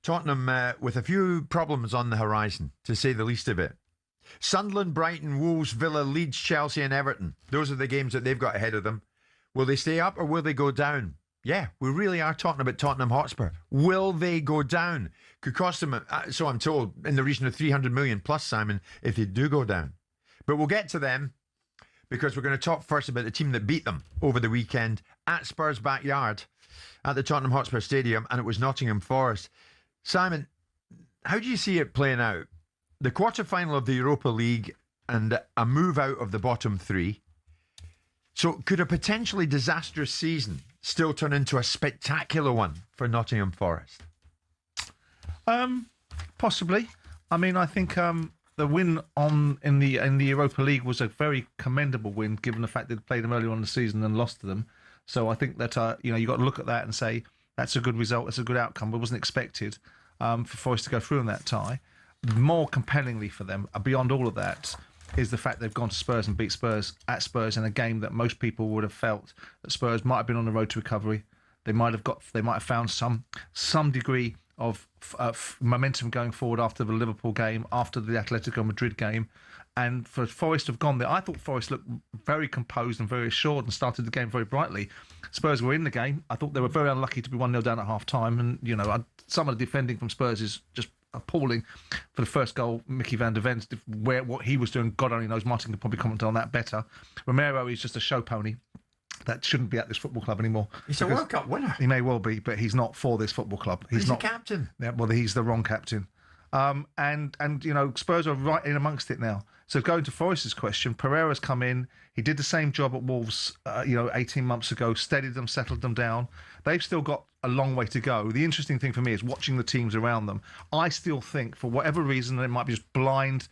Tottenham with a few problems on the horizon, to say the least of it. Sunderland, Brighton, Wolves, Villa, Leeds, Chelsea and Everton. Those are the games that they've got ahead of them. Will they stay up or will they go down? Yeah, we really are talking about Tottenham Hotspur. Will they go down? Could cost them, so I'm told, in the region of 300 million plus, Simon, if they do go down. But we'll get to them because we're going to talk first about the team that beat them over the weekend at Spurs' backyard at the Tottenham Hotspur Stadium, and it was Nottingham Forest. Simon, how do you see it playing out? The quarter-final of the Europa League and a move out of the bottom three. So could a potentially disastrous season still turn into a spectacular one for Nottingham Forest? Possibly. I mean, I think the win in the Europa League was a very commendable win, given the fact they'd played them earlier on in the season and lost to them. So I think that you got to look at that and say that's a good result, that's a good outcome, but wasn't expected for Forest to go through in that tie. More compellingly for them, beyond all of that, is the fact they've gone to Spurs and beat Spurs at Spurs in a game that most people would have felt that Spurs might have been on the road to recovery. They might have found some degree of momentum going forward after the Liverpool game, after the Atletico Madrid game, and for Forest to have gone there. I thought Forest looked very composed and very assured and started the game very brightly. Spurs were in the game. I thought they were very unlucky to be 1-0 down at half-time, and some of the defending from Spurs is just appalling. For the first goal, Mickey van der Ven, what he was doing, God only knows. Martin could probably comment on that better. Romero is just a show pony that shouldn't be at this football club anymore. He's a World Cup winner. He may well be, but he's not for this football club. He's not the captain. Yeah, well, he's the wrong captain. And Spurs are right in amongst it now. So going to Forest's question, Pereira's come in. He did the same job at Wolves, 18 months ago, steadied them, settled them down. They've still got a long way to go. The interesting thing for me is watching the teams around them. I still think, for whatever reason, it might be just blind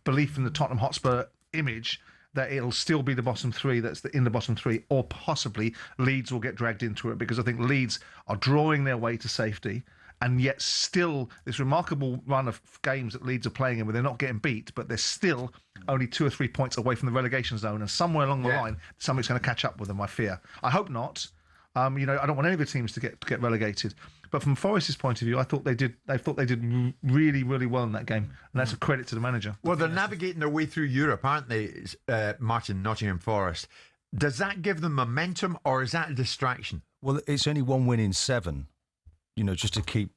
belief in the Tottenham Hotspur image, that it'll still be the bottom three that's in the bottom three, or possibly Leeds will get dragged into it, because I think Leeds are drawing their way to safety. And yet still this remarkable run of games that Leeds are playing in where they're not getting beat, but they're still only 2 or 3 points away from the relegation zone. And somewhere along the line, something's going to catch up with them, I fear. I hope not. I don't want any of the teams to get relegated. But from Forest's point of view, I thought they did really, really well in that game. And that's a credit to the manager. Well, they're navigating their way through Europe, aren't they, Martin, Nottingham Forest? Does that give them momentum or is that a distraction? Well, it's only 1 win in 7. Just to keep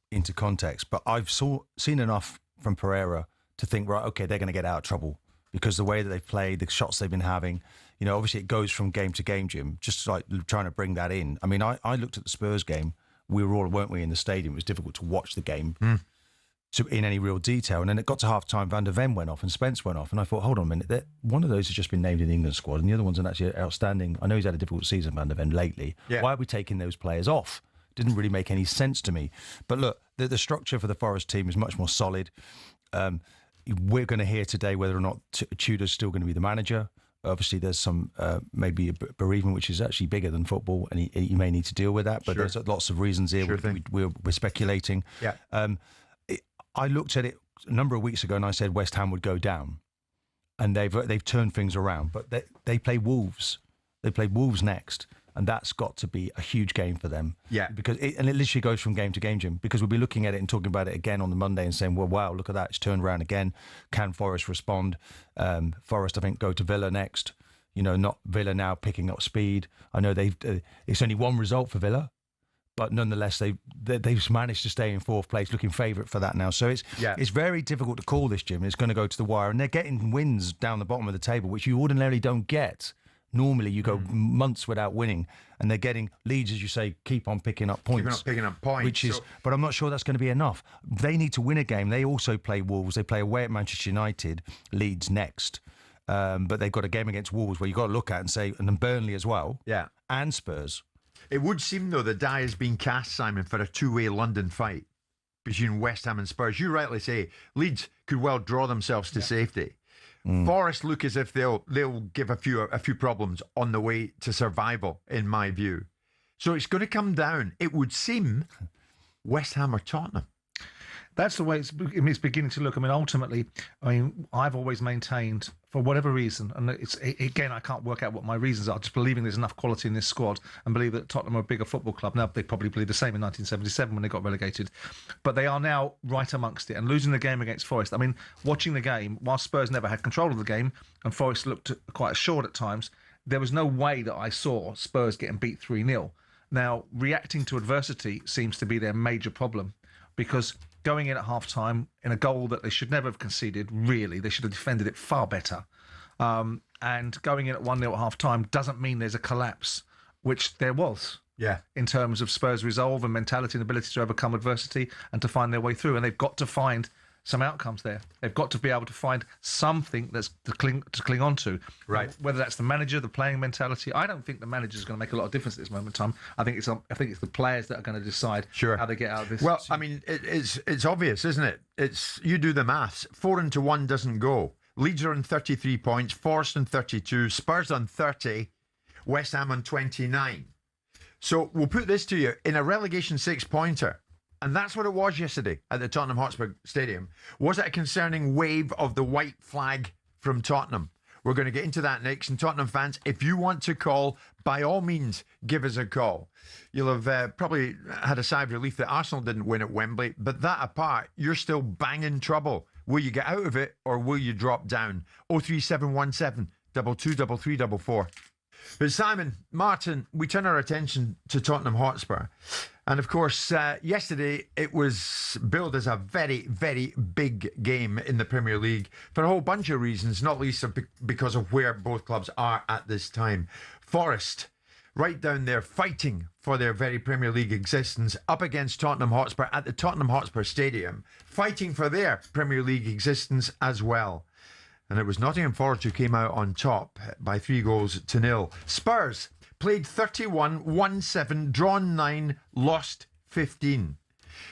into context. But I've seen enough from Pereira to think, right, okay, they're going to get out of trouble because the way that they've played, the shots they've been having, obviously it goes from game to game, Jim, just like trying to bring that in. I mean, I looked at the Spurs game. We were all, weren't we, in the stadium? It was difficult to watch the game in any real detail. And then it got to half-time, Van der Ven went off and Spence went off. And I thought, hold on a minute, one of those has just been named in the England squad and the other one's actually outstanding. I know he's had a difficult season, Van der Ven, lately. Yeah. Why are we taking those players off? Didn't really make any sense to me. But look, the structure for the Forest team is much more solid. We're going to hear today whether or not Tudor's still going to be the manager. Obviously, there's some maybe a bereavement which is actually bigger than football, and he may need to deal with that. But there's lots of reasons here. We're speculating. Yeah. I looked at it a number of weeks ago, and I said West Ham would go down, and they've turned things around. But they play Wolves. They play Wolves next. And that's got to be a huge game for them. Yeah. Because it literally goes from game to game, Jim. Because we'll be looking at it and talking about it again on the Monday and saying, well, wow, look at that. It's turned around again. Can Forest respond? Forest, I think, go to Villa next. Not Villa now picking up speed. I know it's only one result for Villa. But nonetheless, they've managed to stay in 4th place, looking favourite for that now. So it's very difficult to call this, Jim. It's going to go to the wire. And they're getting wins down the bottom of the table, which you ordinarily don't get. Normally, you go months without winning, and they're getting Leeds, as you say, keep on picking up points. But I'm not sure that's going to be enough. They need to win a game. They also play Wolves. They play away at Manchester United, Leeds next. But they've got a game against Wolves where you've got to look at and say, and then Burnley as well. Yeah. And Spurs. It would seem, though, the die has been cast, Simon, for a two-way London fight between West Ham and Spurs. You rightly say Leeds could well draw themselves to safety. Forest look as if they'll give a few problems on the way to survival, in my view. So it's going to come down, it would seem, West Ham or Tottenham. That's the way it's beginning to look. I mean, ultimately, I've always maintained, for whatever reason, and again, I can't work out what my reasons are, just believing there's enough quality in this squad and believe that Tottenham are a bigger football club. Now, they probably believed the same in 1977 when they got relegated, but they are now right amongst it. And losing the game against Forest, I mean, watching the game, while Spurs never had control of the game and Forest looked quite assured at times, there was no way that I saw Spurs getting beat 3-0. Now, reacting to adversity seems to be their major problem, because going in at half-time in a goal that they should never have conceded, really, they should have defended it far better. And going in at 1-0 at half-time doesn't mean there's a collapse, which there was. Yeah. In terms of Spurs' resolve and mentality and ability to overcome adversity and to find their way through. And they've got to find some outcomes there. They've got to be able to find something that's to cling on to. Right. Whether that's the manager, the playing mentality. I don't think the manager is going to make a lot of difference at this moment in time. I think it's the players that are going to decide how they get out of this. Well, I mean, it's obvious, isn't it? It's you do the maths. 4-1 doesn't go. Leeds are on 33 points, Forest on 32, Spurs on 30, West Ham on 29. So we'll put this to you, in a relegation 6-pointer, and that's what it was yesterday at the Tottenham Hotspur Stadium. Was it a concerning wave of the white flag from Tottenham? We're going to get into that next. And Tottenham fans, if you want to call, by all means, give us a call. You'll have probably had a sigh of relief that Arsenal didn't win at Wembley, but that apart, you're still banging trouble. Will you get out of it, or will you drop down? 03717 223344. But Simon, Martin, we turn our attention to Tottenham Hotspur. And of course, yesterday it was billed as a very, very big game in the Premier League for a whole bunch of reasons, not least because of where both clubs are at this time. Forest, right down there, fighting for their very Premier League existence, up against Tottenham Hotspur at the Tottenham Hotspur Stadium, fighting for their Premier League existence as well. And it was Nottingham Forest who came out on top by 3-0. Spurs played 31, won 7, drawn 9, lost 15.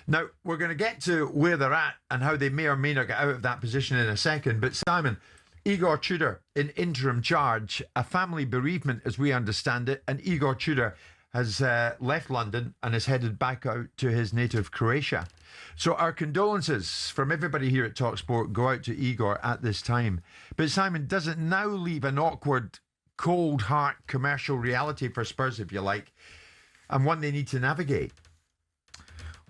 Now, we're going to get to where they're at and how they may or may not get out of that position in a second. But Simon, Igor Tudor in interim charge, a family bereavement as we understand it, and Igor Tudor has left London and is headed back out to his native Croatia. So our condolences from everybody here at talkSPORT go out to Igor at this time. But Simon, does it now leave an awkward, cold heart commercial reality for Spurs, if you like, and one they need to navigate?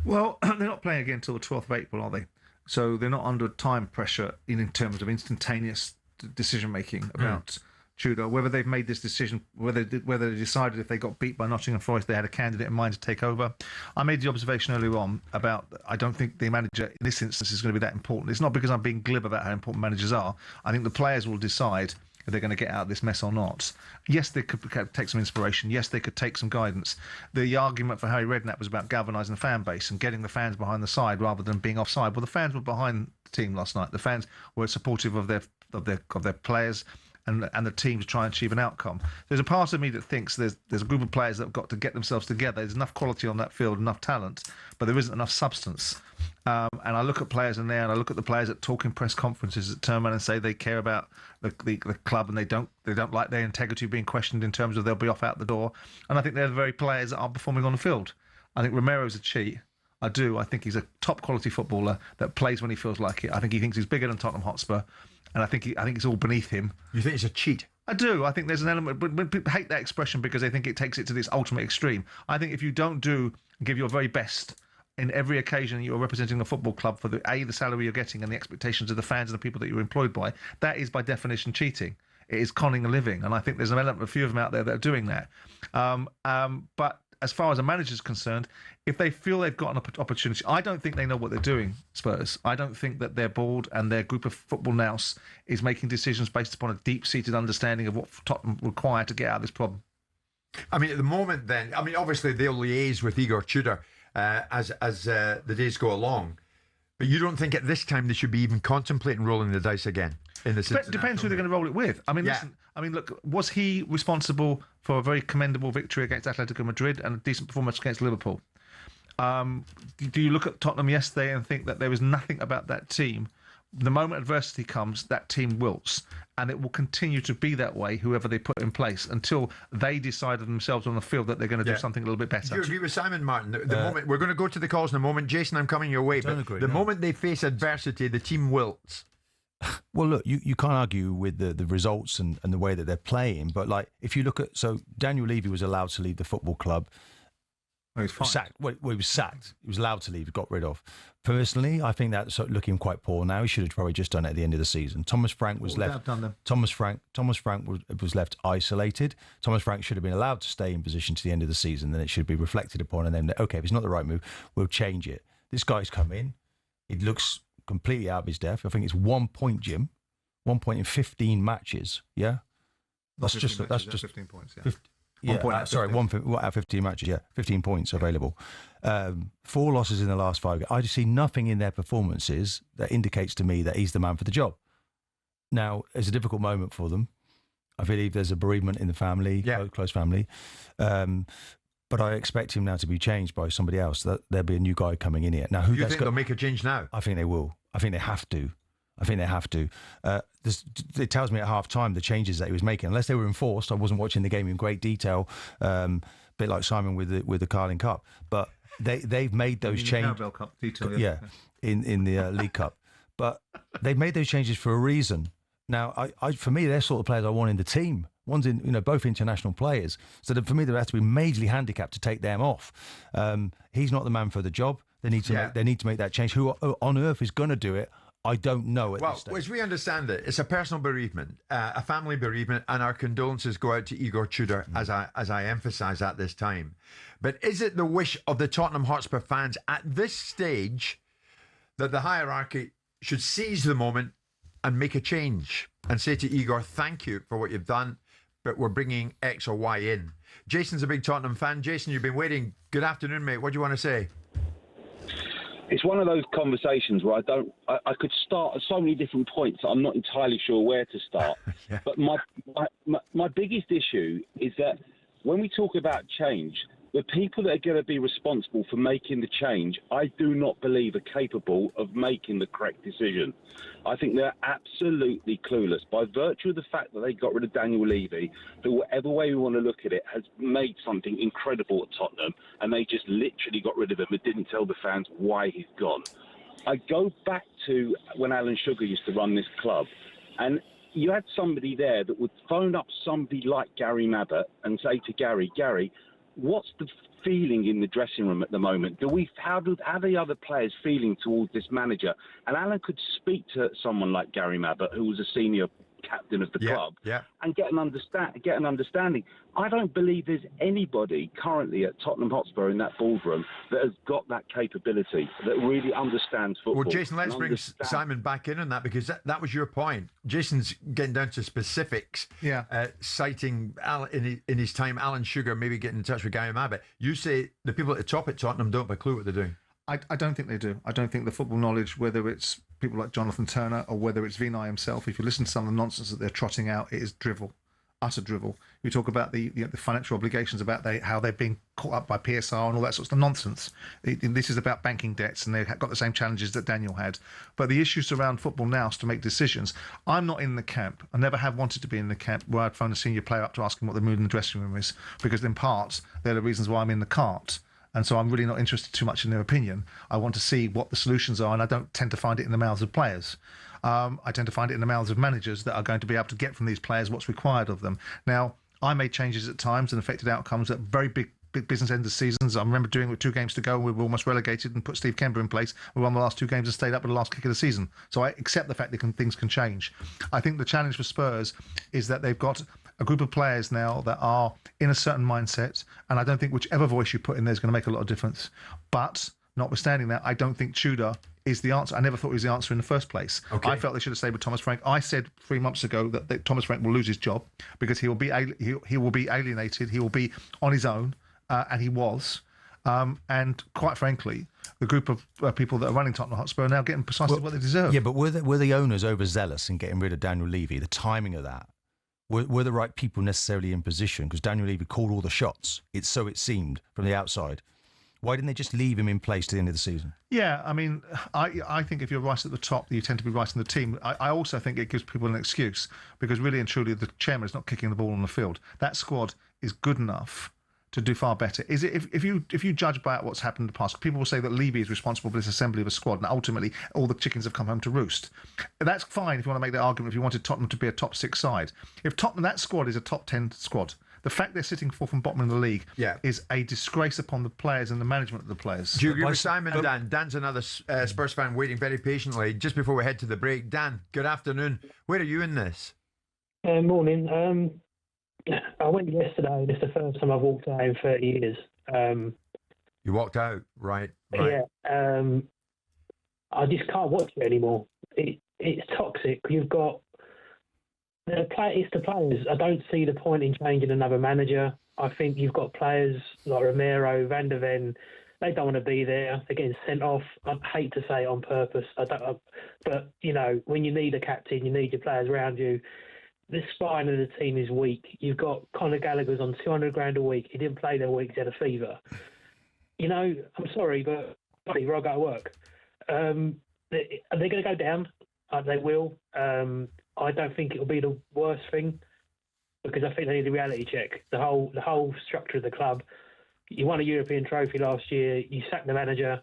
Well, they're not playing again until the 12th of April, are they? So they're not under time pressure in terms of instantaneous decision-making about Tudor, whether they've made this decision, whether they decided if they got beat by Nottingham Forest, they had a candidate in mind to take over. I made the observation earlier on about I don't think the manager in this instance is going to be that important. It's not because I'm being glib about how important managers are. I think the players will decide if they're going to get out of this mess or not. Yes, they could take some inspiration. Yes, they could take some guidance. The argument for Harry Redknapp was about galvanising the fan base and getting the fans behind the side rather than being offside. Well, the fans were behind the team last night. The fans were supportive of their players and the team to try and achieve an outcome. There's a part of me that thinks there's a group of players that have got to get themselves together. There's enough quality on that field, enough talent, but there isn't enough substance. And I look at players in there, and I look at the players that talk in press conferences that turn around and say they care about the club, and they don't like their integrity being questioned in terms of they'll be off out the door. And I think they're the very players that are performing on the field. I think Romero's a cheat. I do. I think he's a top quality footballer that plays when he feels like it. I think he thinks he's bigger than Tottenham Hotspur, and I think it's all beneath him. You think it's a cheat? I do. I think there's an element, but people hate that expression because they think it takes it to this ultimate extreme. I think if you don't give your very best in every occasion you're representing a football club for the salary you're getting and the expectations of the fans and the people that you're employed by, that is by definition cheating. It is conning a living, and I think there's an element, a few of them out there that are doing that. But as far as a manager is concerned, if they feel they've got an opportunity, I don't think they know what they're doing, Spurs. I don't think that their board and their group of football nous is making decisions based upon a deep-seated understanding of what Tottenham require to get out of this problem. I mean, at the moment then, I mean, obviously they'll liaise with Igor Tudor as the days go along. But you don't think at this time they should be even contemplating rolling the dice again? Depends who they're going to roll it with. I mean, listen. I mean, look. Was he responsible for a very commendable victory against Atletico Madrid and a decent performance against Liverpool? Do you look at Tottenham yesterday and think that there was nothing about that team the moment adversity comes, that team wilts. And it will continue to be that way, whoever they put in place, until they decide themselves on the field that they're going to do something a little bit better. Do you agree with Simon, Martin? The moment we're going to go to the calls in a moment. Jason, I'm coming your way. Don't But agree, the no. moment they face adversity, the team wilts. Well, look, you can't argue with the results and the way that they're playing. But like, if you look at, so Daniel Levy was allowed to leave the football club. Well, he's fine. Sacked. Well, he was sacked. He was allowed to leave. He got rid of. Personally, I think that's looking quite poor now. He should have probably just done it at the end of the season. Thomas Frank was left. Thomas Frank was left isolated. Thomas Frank should have been allowed to stay in position to the end of the season. Then it should be reflected upon, and then okay, if it's not the right move, we'll change it. This guy's come in. It looks completely out of his depth. I think it's 1 point, Jim. 1 point in 15 matches. Yeah, that's just 15 points. Yeah. 1 point out of 15 matches, 15 points available. 4 losses in the last 5 games. I just see nothing in their performances that indicates to me that he's the man for the job. Now, it's a difficult moment for them. I believe there's a bereavement in the family, close family. But I expect him now to be changed by somebody else. That there'll be a new guy coming in here. Now, who you think they'll make a change now? I think they will. I think they have to. It tells me at half time the changes that he was making, unless they were enforced. I wasn't watching the game in great detail, a bit like Simon with the Carling Cup. But they've made those changes. Cup detail, in the League Cup. But they've made those changes for a reason. Now, I for me, they're sort of players I want in the team. One's both international players. So that for me, there has to be majorly handicapped to take them off. He's not the man for the job. They need to make that change. Who on earth is going to do it? I don't know at this stage. Well, as we understand it, it's a personal bereavement, a family bereavement, and our condolences go out to Igor Tudor, as I emphasise at this time. But is it the wish of the Tottenham Hotspur fans at this stage that the hierarchy should seize the moment and make a change and say to Igor, thank you for what you've done, but we're bringing X or Y in? Jason's a big Tottenham fan. Jason, you've been waiting. Good afternoon, mate. What do you want to say? It's one of those conversations where I could start at so many different points that I'm not entirely sure where to start. But my biggest issue is that when we talk about change, the people that are going to be responsible for making the change, I do not believe are capable of making the correct decision. I think they're absolutely clueless. By virtue of the fact that they got rid of Daniel Levy, who, whatever way we want to look at it, has made something incredible at Tottenham, and they just literally got rid of him and didn't tell the fans why he's gone. I go back to when Alan Sugar used to run this club, and you had somebody there that would phone up somebody like Gary Mabbutt and say to Gary, what's the feeling in the dressing room at the moment? How are the other players feeling towards this manager? And Alan could speak to someone like Gary Mabbutt, who was a senior captain of the club, and get an understanding. I don't believe there's anybody currently at Tottenham Hotspur in that boardroom that has got that capability, that really understands football. Well, Jason, let's bring Simon back in on that, because that was your point. Jason's getting down to specifics, citing in his time Alan Sugar maybe getting in touch with Gary Mabbutt. You say the people at the top at Tottenham don't have a clue what they're doing. I don't think they do. I don't think the football knowledge, whether it's people like Jonathan Turner or whether it's Vinay himself, if you listen to some of the nonsense that they're trotting out, it is drivel, utter drivel. You talk about the financial obligations, about how they're being caught up by PSR and all that sorts of nonsense. This is about banking debts, and they've got the same challenges that Daniel had. But the issues around football now is to make decisions. I'm not in the camp. I never have wanted to be in the camp where I'd phone a senior player up to ask him what the mood in the dressing room is, because in part, they're the reasons why I'm in the cart. And so I'm really not interested too much in their opinion. I want to see what the solutions are, and I don't tend to find it in the mouths of players. I tend to find it in the mouths of managers that are going to be able to get from these players what's required of them. Now, I made changes at times and affected outcomes at very big business end of seasons. I remember doing it with 2 games to go, and we were almost relegated, and put Steve Kember in place. We won the last 2 games and stayed up with the last kick of the season. So I accept the fact that things can change. I think the challenge for Spurs is that they've got a group of players now that are in a certain mindset, and I don't think whichever voice you put in there is going to make a lot of difference. But notwithstanding that, I don't think Tudor is the answer. I never thought he was the answer in the first place. I felt they should have stayed with Thomas Frank. I said 3 months ago that Thomas Frank will lose his job because he will be alienated. He will be on his own, and he was. And quite frankly, the group of people that are running Tottenham Hotspur are now getting precisely what they deserve. Yeah, but were the owners overzealous in getting rid of Daniel Levy? The timing of that. Were the right people necessarily in position? Because Daniel Levy called all the shots. So it seemed from the outside. Why didn't they just leave him in place to the end of the season? Yeah, I mean, I think if you're right at the top, you tend to be right in the team. I also think it gives people an excuse because really and truly, the chairman is not kicking the ball on the field. That squad is good enough to do far better. Is it? If you judge by what's happened in the past, people will say that Levy is responsible for this assembly of a squad, and ultimately all the chickens have come home to roost. That's fine if you want to make that argument. If you wanted Tottenham to be a top 6 side, if Tottenham, that squad is a top 10 squad. The fact they're sitting fourth and bottom in the league is a disgrace upon the players and the management of the players. Do you agree with Simon, Dan? Dan's another Spurs fan waiting very patiently. Just before we head to the break, Dan, good afternoon. Where are you in this? Morning. I went yesterday. This is the first time I've walked out in 30 years. You walked out, right? Yeah. I just can't watch it anymore. It's toxic. You've got it's the players. I don't see the point in changing another manager. I think you've got players like Romero, Van der Ven. They don't want to be there. They're getting sent off. I hate to say it on purpose. But you know, when you need a captain, you need your players around you. The spine of the team is weak. You've got Conor Gallagher's on 200 grand a week. He didn't play that week. He had a fever. You know, I'm sorry, but I've got to work. Are they going to go down? They will. I don't think it'll be the worst thing because I think they need a reality check. The whole structure of the club. You won a European trophy last year. You sack the manager,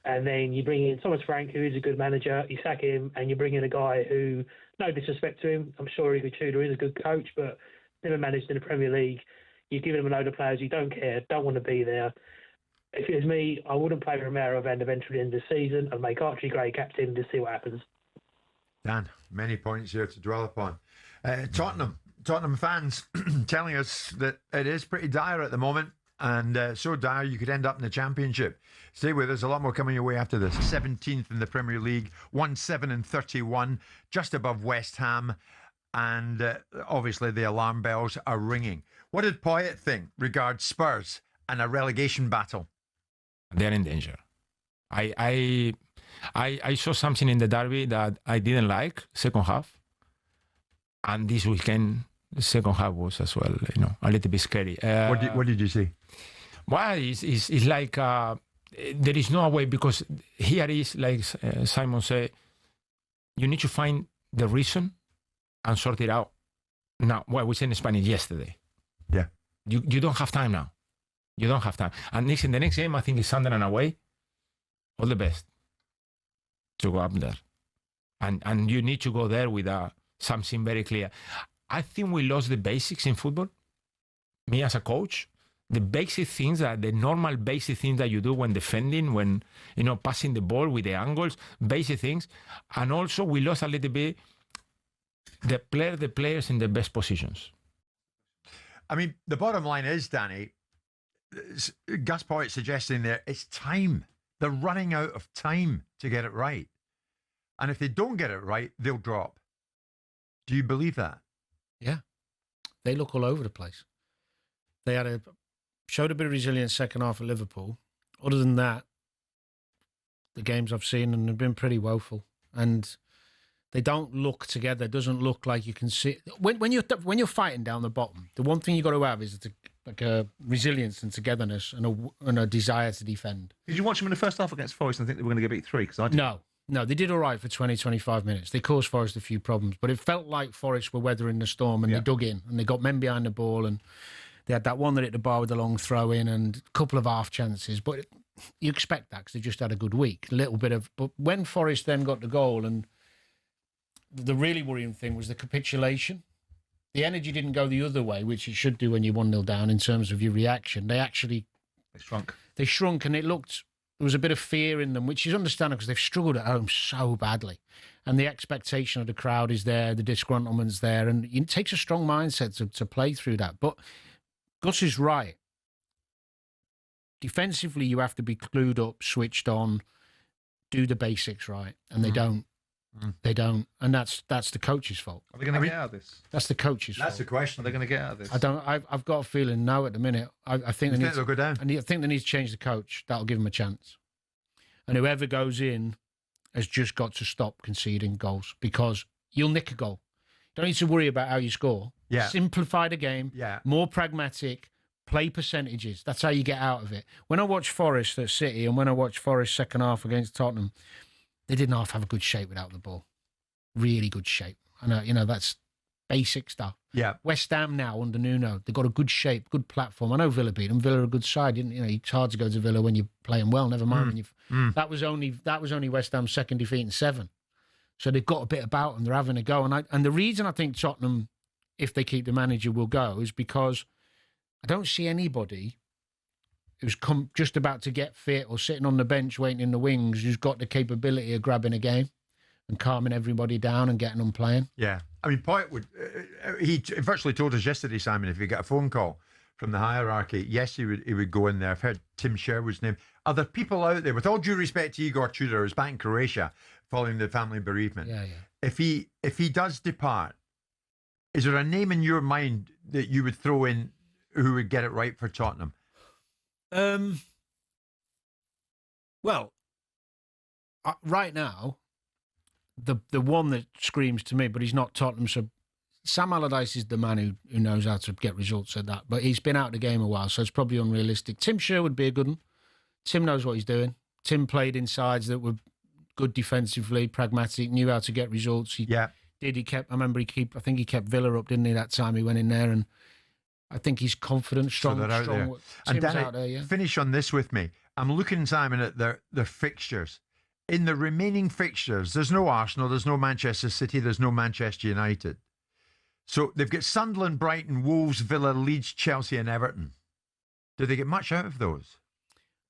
and then you bring in Thomas Frank, who is a good manager. You sack him, and you bring in a guy who, no disrespect to him, I'm sure Igor Tudor is a good coach, but never managed in the Premier League. You've given him a load of players who don't care, don't want to be there. If it was me, I wouldn't play Romero Van der Ven till the end of the season. I'd make Archie Gray captain to see what happens. Dan, many points here to dwell upon. Tottenham fans telling us that it is pretty dire at the moment, and so dire you could end up in the Championship. Stay with us, a lot more coming your way after this. 17th in the Premier League, 1-7 and 31, just above West Ham, and obviously the alarm bells are ringing. What did Poyet think regarding Spurs and a relegation battle? They're in danger. I saw something in the derby that I didn't like, second half. And this weekend, the second half was as well, a little bit scary. What did you see? Well, it's like there is no way, because here is, like Simon said, you need to find the reason and sort it out. Now, well, we said in Spanish yesterday. Yeah. You don't have time now. You don't have time. And in the next game, I think it's Sunderland away. All the best to go up there. And you need to go there with something very clear. I think we lost the basics in football. Me as a coach, the basic things, the normal basic things that you do when defending, when, passing the ball with the angles, basic things. And also we lost a little bit the players in the best positions. I mean, the bottom line is, Danny, Gus Poyet suggesting there, it's time. They're running out of time to get it right. And if they don't get it right, they'll drop. Do you believe that? Yeah. They look all over the place. They showed a bit of resilience second half at Liverpool. Other than that, the games I've seen and have been pretty woeful. And they don't look together. It doesn't look like you can see. When you're fighting down the bottom, the one thing you got to have is a resilience and togetherness and a desire to defend. Did you watch them in the first half against Forest and think they were going to get beat 3? Because I didn't. No, they did all right for 20, 25 minutes. They caused Forest a few problems, but it felt like Forest were weathering the storm, and they dug in, and they got men behind the ball, and they had that one that hit the bar with the long throw in and a couple of half chances. But you expect that because they just had a good week. But when Forest then got the goal, and the really worrying thing was the capitulation. The energy didn't go the other way, which it should do when you're 1-0 down in terms of your reaction. They shrunk. They shrunk, and there was a bit of fear in them, which is understandable because they've struggled at home so badly. And the expectation of the crowd is there, the disgruntlement's there, and it takes a strong mindset to play through that. But Gus is right. Defensively, you have to be clued up, switched on, do the basics right, and they don't. They don't, and that's the coach's fault. Are they going to get out of this? That's the coach's fault. That's the question. Are they going to get out of this? I've got a feeling no at the minute. I think they'll go down. And I think they need to change the coach. That'll give them a chance. And whoever goes in has just got to stop conceding goals, because you'll nick a goal. Don't need to worry about how you score. Yeah. Simplify the game. Yeah. More pragmatic. play percentages. That's how you get out of it. When I watch Forest at City and when I watch Forest second half against Tottenham, they didn't have a good shape without the ball. Really good shape. I know, you know, that's basic stuff. Yeah. West Ham now under Nuno, they've got a good shape, good platform. I know Villa beat them. Villa are a good side. You know, it's hard to go to Villa when you're playing well. Never mind when you've. That was only West Ham's second defeat in 7. So they've got a bit about them. They're having a go. And the reason I think Tottenham, if they keep the manager, will go is because I don't see anybody who's just about to get fit or sitting on the bench waiting in the wings who's got the capability of grabbing a game and calming everybody down and getting them playing. Yeah. I mean, Poyet would, he virtually told us yesterday, Simon, if you get a phone call from the hierarchy, yes, he would go in there. I've heard Tim Sherwood's name. Are there people out there, with all due respect to Igor Tudor, who's back in Croatia following the family bereavement? Yeah. If he does depart, is there a name in your mind that you would throw in who would get it right for Tottenham? Well, right now, the one that screams to me, but he's not Tottenham, so Sam Allardyce is the man who knows how to get results at that. But he's been out of the game a while, so it's probably unrealistic. Tim Sherwood would be a good one. Tim knows what he's doing. Tim played in sides that were good defensively, pragmatic, knew how to get results. I think he kept Villa up, didn't he, that time he went in there, and I think he's confident, strong. So strong. And Tim's Danny, out there, yeah. finish on this with me. I'm looking, Simon, at their fixtures. In the remaining fixtures, there's no Arsenal, there's no Manchester City, there's no Manchester United. So they've got Sunderland, Brighton, Wolves, Villa, Leeds, Chelsea and Everton. Do they get much out of those?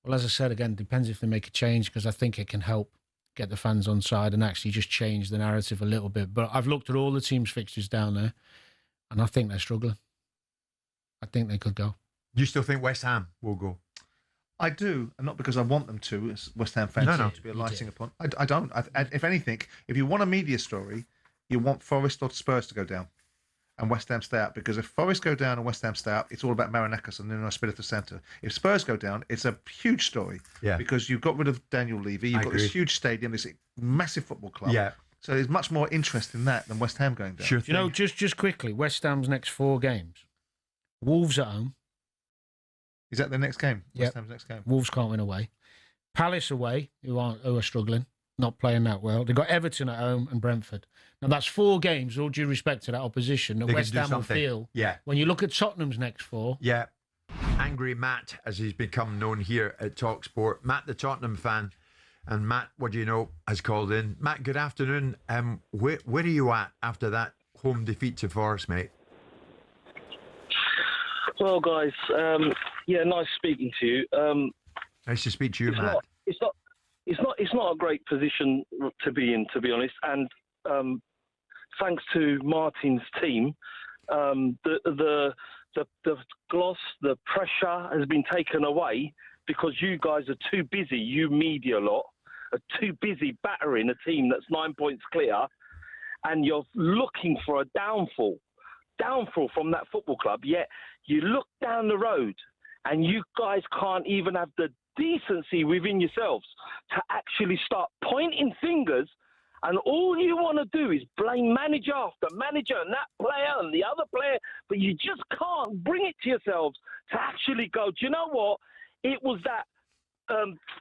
Well, as I said, again, it depends if they make a change, because I think it can help get the fans on side and actually just change the narrative a little bit. But I've looked at all the teams' fixtures down there, and I think they're struggling. I think they could go. You still think West Ham will go? I do, and not because I want them to, as West Ham fans, to be alighting upon. I don't. If anything, if you want a media story, you want Forest or Spurs to go down and West Ham stay up. Because if Forest go down and West Ham stay up, it's all about Marinakis and Nuno Espirito Santo. If Spurs go down, it's a huge story. Yeah. Because you've got rid of Daniel Levy, you've got this huge stadium, this massive football club. Yeah. So there's much more interest in that than West Ham going down. Sure. You know, just quickly, West Ham's next 4 games. Wolves at home. Is that the next game? Yep. West Ham's next game. Wolves can't win away. Palace away, who are struggling, not playing that well. They've got Everton at home and Brentford. Now, that's 4 games, all due respect to that opposition, that They West can do Ham will something. feel. Yeah. When you look at Tottenham's next 4. Yeah. Angry Matt, as he's become known here at talkSPORT. Matt, the Tottenham fan. And Matt, what do you know, has called in. Matt, good afternoon. Where are you at after that home defeat to Forest, mate? Well, guys, nice speaking to you. Nice to speak to you, Matt. It's not a great position to be in, to be honest. And thanks to Martin's team, the gloss, the pressure has been taken away, because you guys are too busy. You media lot are too busy battering a team that's 9 points clear, and you're looking for a downfall from that football club. Yet you look down the road and you guys can't even have the decency within yourselves to actually start pointing fingers, and all you want to do is blame manager after manager and that player and the other player, but you just can't bring it to yourselves to actually go, do you know what? It was that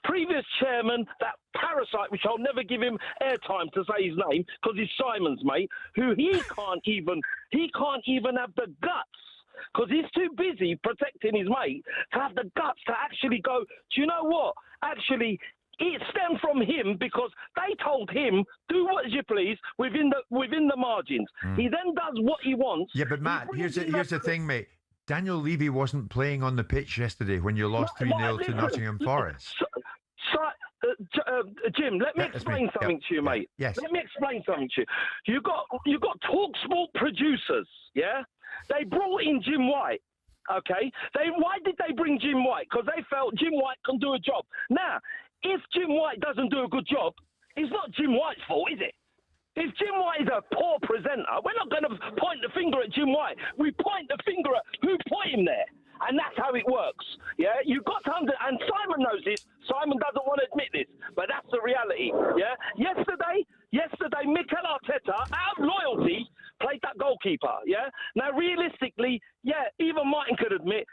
previous chairman, that parasite, which I'll never give him airtime to say his name because he's Simon's mate, who he can't even have the guts, because he's too busy protecting his mate, to have the guts to actually go, do you know what? Actually, it stemmed from him, because they told him, do what you please within the margins. He then does what he wants. Yeah, but Matt, here's the thing, mate. Daniel Levy wasn't playing on the pitch yesterday when you lost 3-0 to Nottingham Forest. Jim, let me explain something to you, mate. Yes. Let me explain something to you. You got talkSPORT producers, yeah? They brought in Jim White, okay? Why did they bring Jim White? Because they felt Jim White can do a job. Now, if Jim White doesn't do a good job, it's not Jim White's fault, is it? If Jim White is a poor presenter, we're not going to point the finger at Jim White. We point the finger at who put him there. And that's how it works. Yeah, you've got to and Simon knows this. Simon doesn't want to admit this, but that's the reality. Yeah, yesterday, Mikel Arteta, out of loyalty, played that goalkeeper. Yeah. Now, realistically, even Martin could admit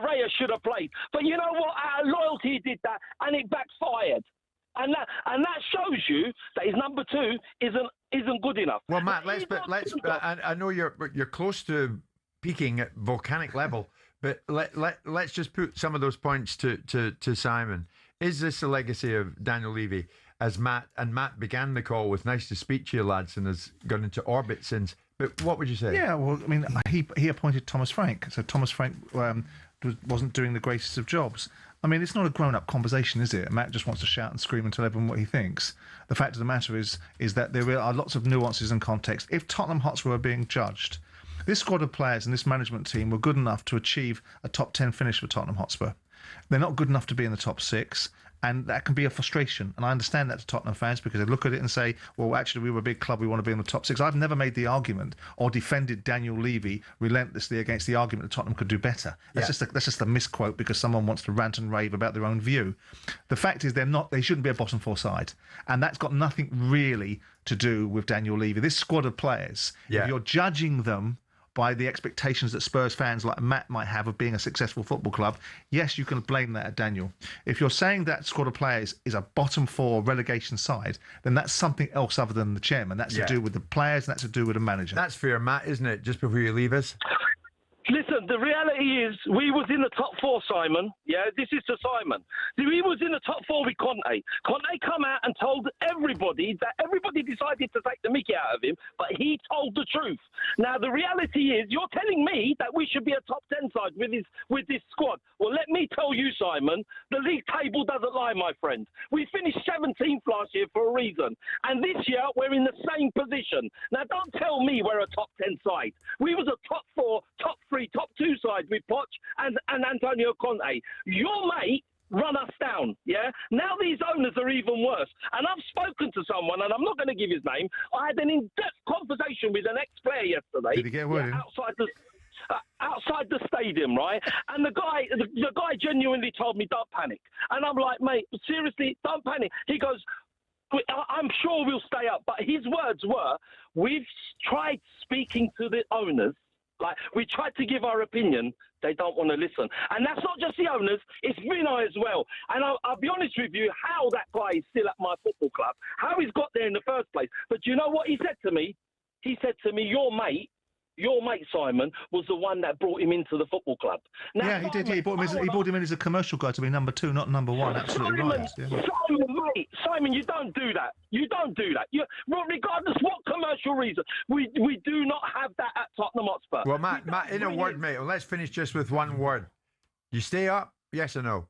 Raya should have played. But you know what? Out of loyalty, he did that, and it backfired. And that shows you that his number 2 isn't good enough. Well, Matt, I know you're close to peaking at volcanic level, but let's just put some of those points to Simon. Is this the legacy of Daniel Levy? As Matt began the call with "nice to speak to you, lads," and has gone into orbit since. But what would you say? Yeah, well, I mean, he appointed Thomas Frank, so Thomas Frank wasn't doing the greatest of jobs. I mean, it's not a grown-up conversation, is it? Matt just wants to shout and scream and tell everyone what he thinks. The fact of the matter is that there are lots of nuances and context. If Tottenham Hotspur are being judged, this squad of players and this management team were good enough to achieve a top 10 finish for Tottenham Hotspur. They're not good enough to be in the top 6. And that can be a frustration. And I understand that to Tottenham fans because they look at it and say, well, actually, we were a big club. We want to be in the top 6. I've never made the argument or defended Daniel Levy relentlessly against the argument that Tottenham could do better. That's just a misquote because someone wants to rant and rave about their own view. The fact is they shouldn't be a bottom 4 side. And that's got nothing really to do with Daniel Levy. This squad of players, if you're judging them by the expectations that Spurs fans like Matt might have of being a successful football club, yes, you can blame that at Daniel. If you're saying that squad of players is a bottom 4 relegation side, then that's something else other than the chairman. That's to do with the players and that's to do with the manager. That's fair, Matt, isn't it? Just before you leave us. Listen, the reality is we was in the top 4, Simon. Yeah, this is to Simon. We was in the top 4 with Conte. Conte come out and told everybody that everybody decided to take the mickey out of him, but he told the truth. Now, the reality is you're telling me that we should be a top 10 side with this squad. Well, let me tell you, Simon, the league table doesn't lie, my friend. We finished 17th last year for a reason. And this year, we're in the same position. Now, don't tell me we're a top 10 side. We was a top 4, top 3, top 2 side with Poch and Antonio Conte. Your mate run us down, yeah? Now these owners are even worse. And I've spoken to someone, and I'm not going to give his name. I had an in-depth conversation with an ex-player yesterday. Did he get a word in? Outside the stadium, right? And the guy genuinely told me, don't panic. And I'm like, mate, seriously, don't panic. He goes, I'm sure we'll stay up. But his words were, we've tried speaking to the owners. Like, we tried to give our opinion. They don't want to listen. And that's not just the owners, it's Vinay as well. And I'll be honest with you, how that guy is still at my football club, how he's got there in the first place. But do you know what he said to me? He said to me, your mate, Simon, was the one that brought him into the football club. Now, yeah, he did. He brought him in as a commercial guy to be number 2, not number 1. Absolutely right. Simon, you don't do that. You don't do that. Regardless what commercial reason, we do not have that at Tottenham Hotspur. Well, Matt, in a word, mate, let's finish just with one word. You stay up, yes or no?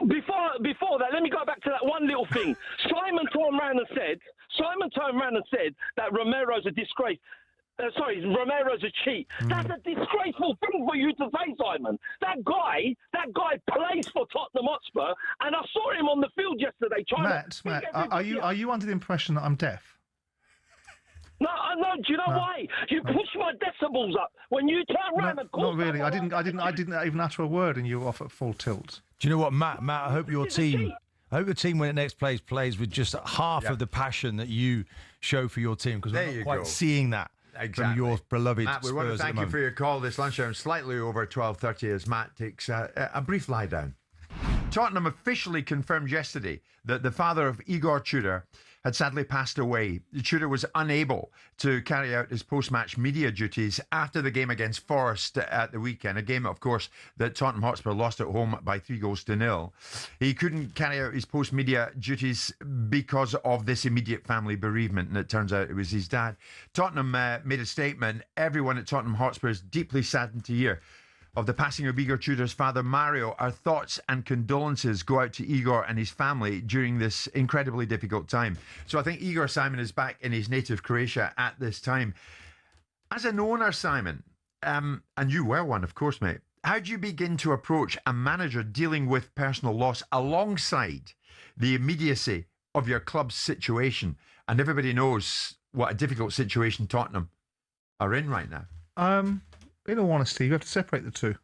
Before that, let me go back to that one little thing. Simon turned around and said that Romero's a disgrace. Romero's a cheat. That's a disgraceful thing for you to say, Simon. That guy plays for Tottenham Hotspur, and I saw him on the field yesterday Matt, are you under the impression that I'm deaf? No. Do you know why? You push my decibels up when you turn around and call. Not really. I didn't even utter a word, and you were off at full tilt. Do you know what, Matt? I hope your team. I hope the team, when it next plays with just half of the passion that you show for your team, because we're not quite seeing that. Exactly. From your beloved Matt, we want to thank you for your call this lunchtime, slightly over 12:30 as Matt takes a brief lie down. Tottenham officially confirmed yesterday that the father of Igor Tudor had sadly passed away. Tudor was unable to carry out his post-match media duties after the game against Forest at the weekend, a game, of course, that Tottenham Hotspur lost at home by 3-0. He couldn't carry out his post-media duties because of this immediate family bereavement, and it turns out it was his dad. Tottenham made a statement. Everyone at Tottenham Hotspur is deeply saddened to hear of the passing of Igor Tudor's father, Mario. Our thoughts and condolences go out to Igor and his family during this incredibly difficult time. So I think Igor, Simon, is back in his native Croatia at this time. As an owner, Simon, and you were one, of course, mate, how do you begin to approach a manager dealing with personal loss alongside the immediacy of your club's situation? And everybody knows what a difficult situation Tottenham are in right now. In all honesty, you have to separate the two.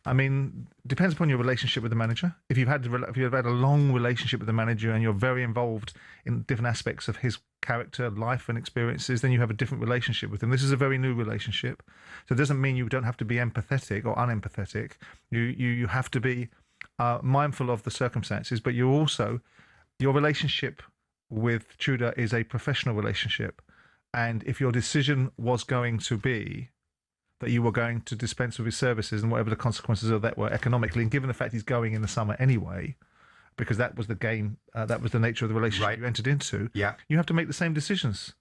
I mean, depends upon your relationship with the manager. If you've had a long relationship with the manager and you're very involved in different aspects of his character, life, and experiences, then you have a different relationship with him. This is a very new relationship, so it doesn't mean you don't have to be empathetic or unempathetic. You have to be mindful of the circumstances, but your relationship with Tudor is a professional relationship, and if your decision was going to be that you were going to dispense with his services and whatever the consequences of that were economically, and given the fact he's going in the summer anyway, because that was the game, that was the nature of the relationship you entered into, you have to make the same decisions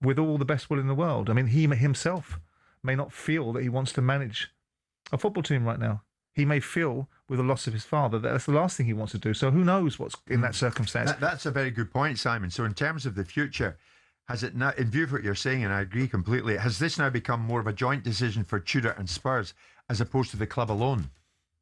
with all the best will in the world. I mean, he himself may not feel that he wants to manage a football team right now. He may feel, with the loss of his father, that that's the last thing he wants to do. So who knows what's in that circumstance. That's a very good point, Simon. So in terms of the future, has it now, in view of what you're saying, and I agree completely, has this now become more of a joint decision for Tudor and Spurs as opposed to the club alone?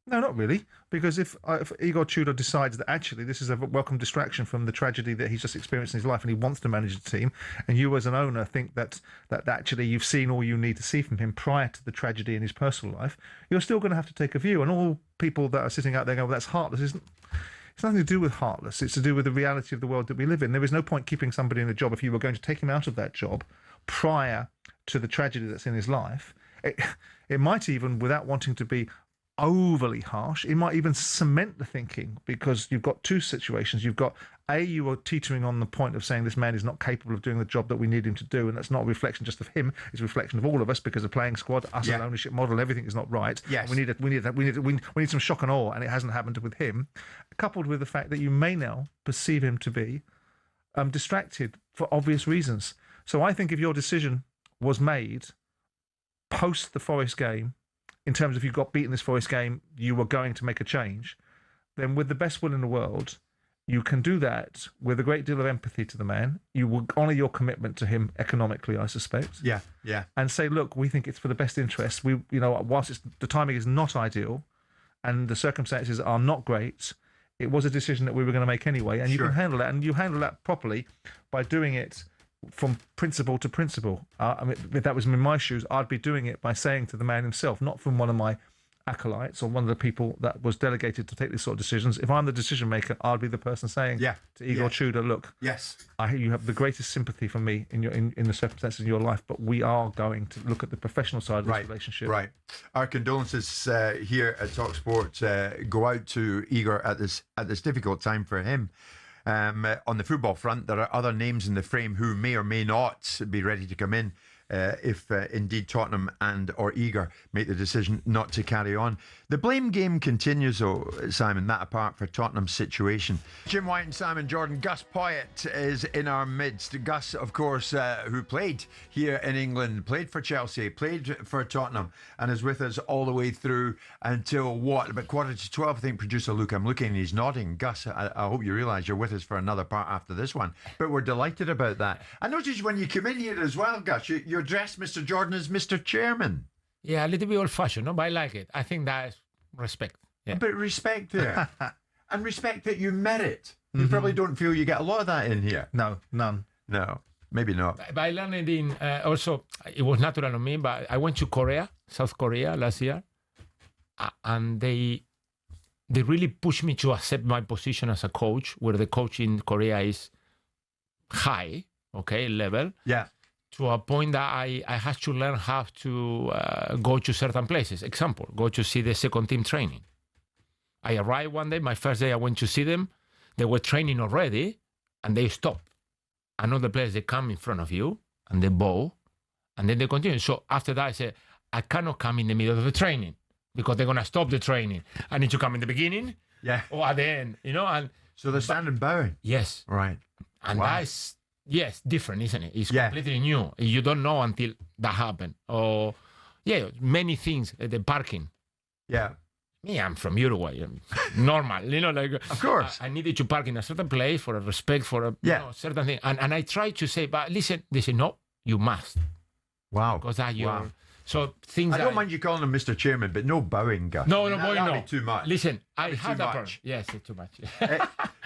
No, not really. Because if Igor Tudor decides that actually this is a welcome distraction from the tragedy that he's just experienced in his life and he wants to manage the team, and you as an owner think that actually you've seen all you need to see from him prior to the tragedy in his personal life, you're still going to have to take a view. And all people that are sitting out there going, well, that's heartless, it's nothing to do with heartless. It's to do with the reality of the world that we live in. There is no point keeping somebody in a job if you were going to take him out of that job prior to the tragedy that's in his life. It might even, without wanting to be overly harsh, it might even cement the thinking, because you've got two situations. You've got, you are teetering on the point of saying this man is not capable of doing the job that we need him to do, and that's not a reflection just of him, it's a reflection of all of us, because the playing squad, us as an ownership model, everything is not right. Yes. We need some shock and awe, and it hasn't happened with him, coupled with the fact that you may now perceive him to be distracted for obvious reasons. So I think if your decision was made post the Forest game, in terms of you got beaten this Forest game, you were going to make a change, then with the best will in the world, you can do that with a great deal of empathy to the man. You will honour your commitment to him economically, I suspect. Yeah. And say, look, we think it's for the best interest. Whilst the timing is not ideal and the circumstances are not great, it was a decision that we were going to make anyway, and you can handle that. And you handle that properly by doing it from principle to principle. I mean, if that was in my shoes, I'd be doing it by saying to the man himself, not from one of my acolytes or one of the people that was delegated to take these sort of decisions. If I'm the decision maker, I'd be the person saying to Igor Tudor, look, you have the greatest sympathy for me in the circumstances in your life, but we are going to look at the professional side of this relationship. Right. Our condolences here at talkSPORT go out to Igor at this difficult time for him. On the football front, there are other names in the frame who may or may not be ready to come in if indeed Tottenham and or Igor make the decision not to carry on. The blame game continues, though, Simon, that apart for Tottenham's situation. Jim White and Simon Jordan. Gus Poyet is in our midst. Gus, of course, who played here in England, played for Chelsea, played for Tottenham, and is with us all the way through until about 11:45, I think. Producer Luke, I'm looking and he's nodding. Gus, I hope you realise you're with us for another part after this one, but we're delighted about that. I noticed when you come in here as well, Gus, you're dressed, Mr. Jordan, as Mr. Chairman. Yeah, a little bit old-fashioned, no? But I like it. I think that's respect. Yeah. But respect there. And respect that you merit. You probably don't feel you get a lot of that in here. No, none. No, maybe not. But I learned it in, also, it was natural on me, but I went to Korea, South Korea last year, and they really pushed me to accept my position as a coach, where the coach in Korea is high, level. Yeah. To a point that I had to learn how to go to certain places. Example, go to see the second team training. I arrived one day, my first day I went to see them. They were training already, and they stopped. Another players, they come in front of you, and they bow, and then they continue. So after that, I said, I cannot come in the middle of the training, because they're going to stop the training. I need to come in the beginning or at the end, and so they're standing bowing. Yes. Right. And that's... Yes, different, isn't it? It's completely new. You don't know until that happened. Or, many things. The parking. Yeah. Me, I'm from Uruguay. Normal, Of course. I needed to park in a certain place for a respect for a certain thing. And I tried to say, but listen, they say, no, you must. Wow. Because So things. I don't mind you calling him Mr. Chairman, but no bowing, Gus. No bowing, no. That'd be too much. Listen, I had that problem. Yes, it's too much.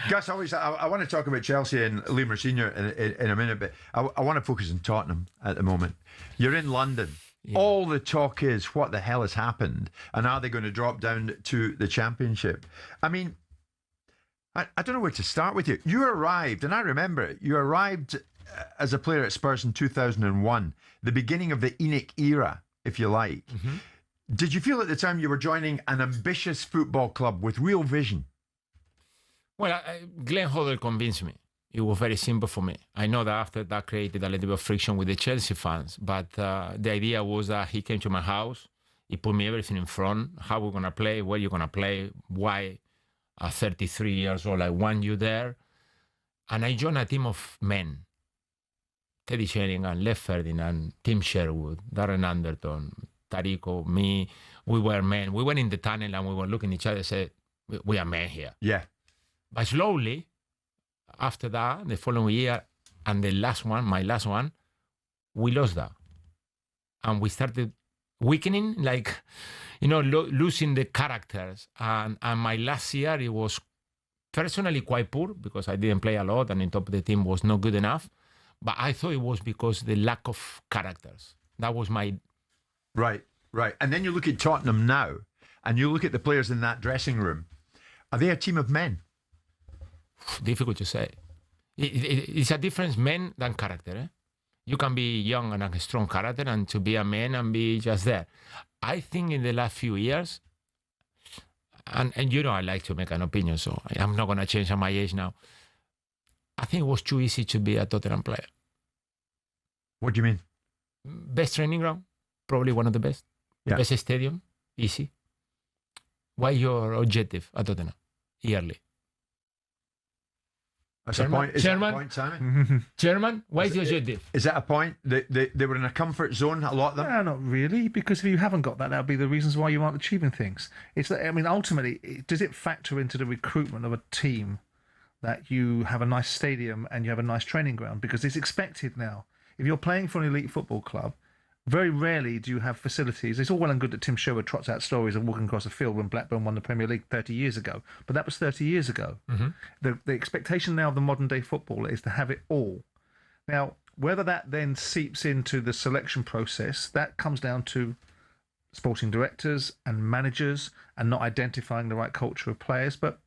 Gus, I want to talk about Chelsea and Lemur Senior in a minute, but I want to focus on Tottenham at the moment. You're in London. All the talk is, what the hell has happened? And are they going to drop down to the Championship? I mean, I don't know where to start with you. You arrived, and I remember it, you arrived as a player at Spurs in 2001, the beginning of the ENIC era, if you like. Mm-hmm. Did you feel at the time you were joining an ambitious football club with real vision? Well, Glenn Hoddle convinced me. It was very simple for me. I know that after that created a little bit of friction with the Chelsea fans, but the idea was that he came to my house, he put me everything in front, how we're going to play, where you're going to play, why at 33 years old I want you there. And I joined a team of men. Teddy Sheringham, Lev Ferdinand, Tim Sherwood, Darren Anderton, Tarico, me. We were men. We went in the tunnel and we were looking at each other and said, we are men here. Yeah. But slowly, after that, the following year, and the last one, my last one, we lost that. And we started weakening, like, losing the characters. And my last year, it was personally quite poor because I didn't play a lot and the top of the team was not good enough. But I thought it was because the lack of characters. That was my... Right. And then you look at Tottenham now, and you look at the players in that dressing room. Are they a team of men? Difficult to say. It's a different men than character. Eh? You can be young and a strong character and to be a man and be just there. I think in the last few years, and I like to make an opinion, so I'm not going to change at my age now. I think it was too easy to be a Tottenham player. What do you mean? Best training ground, probably one of the best. Yeah. Best stadium, easy. Why your objective at Tottenham? Yearly. That's a point. Is that a point, Simon? Chairman, why is the objective? Is that a point? They were in a comfort zone, a lot of them? No, not really, because if you haven't got that, that'll be the reasons why you aren't achieving things. It's that, I mean, ultimately, does it factor into the recruitment of a team that you have a nice stadium and you have a nice training ground? Because it's expected now. If you're playing for an elite football club, very rarely do you have facilities. It's all well and good that Tim Sherwood trots out stories of walking across a field when Blackburn won the Premier League 30 years ago. But that was 30 years ago. Mm-hmm. The expectation now of the modern day footballer is to have it all. Now, whether that then seeps into the selection process, that comes down to sporting directors and managers and not identifying the right culture of players. But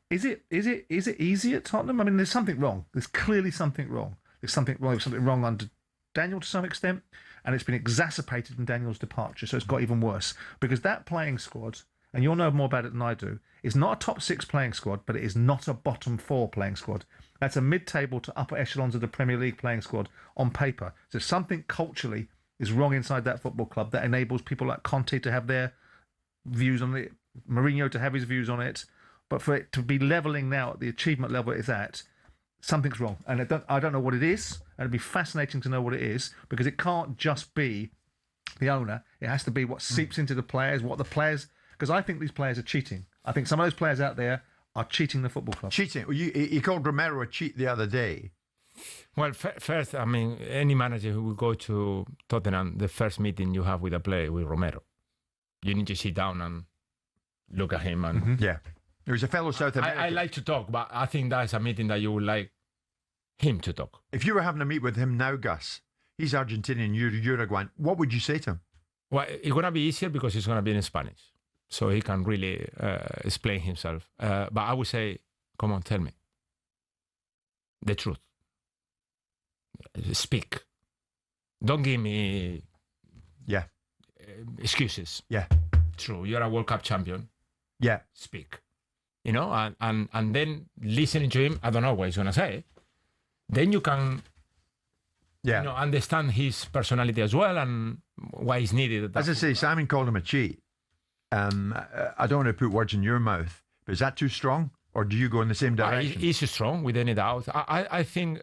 is it easy at Tottenham? I mean, there's something wrong. There's clearly something wrong. There's something wrong under Daniel to some extent. And it's been exacerbated in Daniel's departure, so it's got even worse. Because that playing squad, and you'll know more about it than I do, is not a top 6 playing squad, but it is not a bottom 4 playing squad. That's a mid-table to upper echelons of the Premier League playing squad on paper. So something culturally is wrong inside that football club that enables people like Conte to have their views on it, Mourinho to have his views on it. But for it to be levelling now at the achievement level it is at, something's wrong. And I don't know what it is. And it'd be fascinating to know what it is, because it can't just be the owner. It has to be what seeps into the players, what the players... Because I think these players are cheating. I think some of those players out there are cheating the football club. Cheating? You called Romero a cheat the other day. Well, first, I mean, any manager who will go to Tottenham, the first meeting you have with a player with Romero, you need to sit down and look at him. And Yeah. There was a fellow South American. I like to talk, but I think that's a meeting that you would like him to talk. If you were having a meet with him now, Gus, he's Argentinian, you're Uruguayan, what would you say to him? Well, it's going to be easier because it's going to be in Spanish. So he can really explain himself. But I would say, come on, tell me the truth. Speak. Don't give me excuses. Yeah. True. You're a World Cup champion. Yeah. Speak. And then listening to him, I don't know what he's going to say. Then you can understand his personality as well and why he's needed. As I say, Simon called him a cheat. I don't want to put words in your mouth, but is that too strong? Or do you go in the same direction? He's strong, without any doubt. I think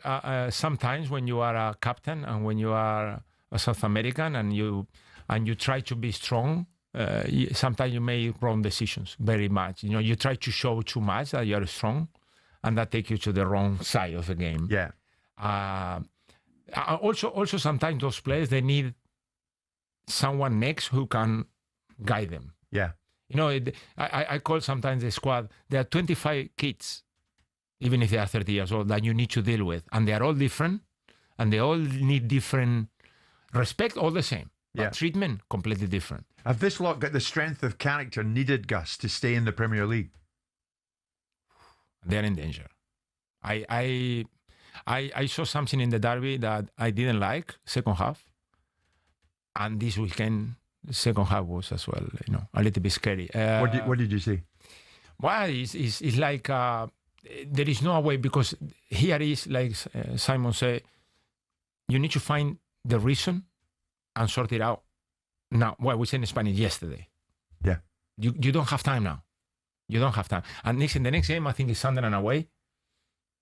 sometimes when you are a captain and when you are a South American and you try to be strong, sometimes you make wrong decisions very much. You try to show too much that you are strong, and that takes you to the wrong side of the game. Yeah. Also, sometimes those players, they need someone next who can guide them. Yeah. I call sometimes the squad, there are 25 kids, even if they are 30 years old, that you need to deal with. And they are all different, and they all need different respect, all the same. Yeah. But treatment, completely different. Have this lot got the strength of character needed, Gus, to stay in the Premier League? They're in danger. I saw something in the derby that I didn't like, second half. And this weekend, second half was as well, a little bit scary. What did you see? Well, it's like there is no way, because here is, like Simon said, you need to find the reason and sort it out. Now, well, we said in Spanish yesterday. Yeah. You don't have time now. You don't have time. And the next game, I think, is Sunderland away.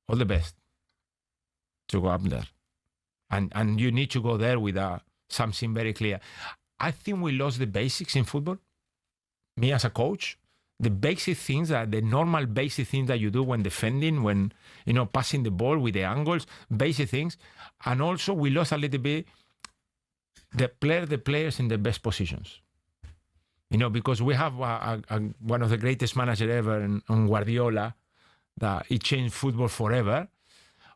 All the best to go up there. And you need to go there with something very clear. I think we lost the basics in football. Me as a coach, the basic things, the normal basic things that you do when defending, when, passing the ball with the angles, basic things. And also we lost a little bit the players in the best positions. Because we have one of the greatest managers ever on Guardiola, that he changed football forever.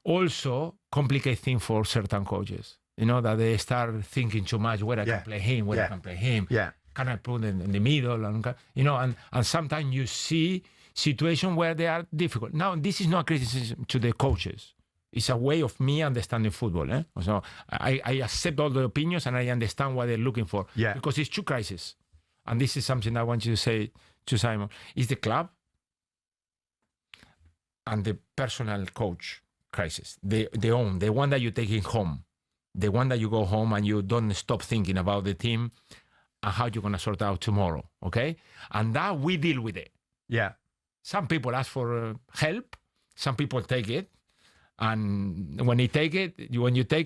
Also complicate things for certain coaches. That they start thinking too much, where I can play him, I can play him. Yeah. Can I put in the middle? And sometimes you see situations where they are difficult. Now, this is not criticism to the coaches. It's a way of me understanding football. So I accept all the opinions and I understand what they're looking for. Yeah. Because it's two crises. And this is something I want you to say to Simon. It's the club and the personal coach crisis. The one that you're taking home. The one that you go home and you don't stop thinking about the team and how you're going to sort out tomorrow, okay? And that we deal with it. Yeah. Some people ask for help. Some people take it. And when you take it,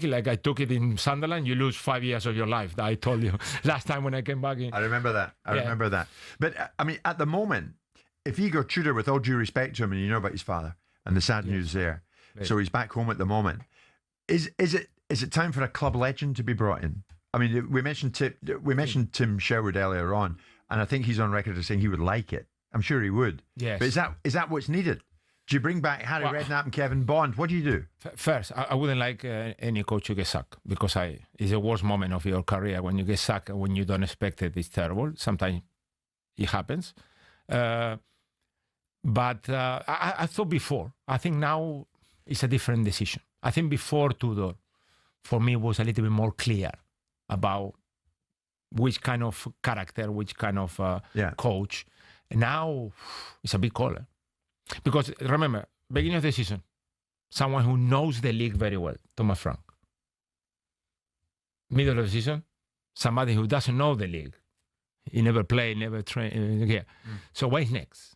like I took it in Sunderland, you lose 5 years of your life. That I told you last time when I came back in. I remember that. I remember that. But, I mean, at the moment, if Igor Tudor, with all due respect to him, and you know about his father, and the sad news there, so he's back home at the moment, is it time for a club legend to be brought in? I mean, we mentioned Tim Sherwood earlier on, and I think he's on record as saying he would like it. I'm sure he would. Yes. But is that what's needed? Do you bring back Harry Redknapp and Kevin Bond? What do you do? First, I wouldn't like any coach to get sacked, because it's the worst moment of your career when you get sacked when you don't expect it. It's terrible. Sometimes it happens. But I thought before. I think now it's a different decision. I think before Tudor, for me, was a little bit more clear about which kind of character, which kind of coach. Now it's a big caller. Because remember, beginning of the season, someone who knows the league very well, Thomas Frank. Middle of the season, somebody who doesn't know the league. He never played, never trained. So what's next?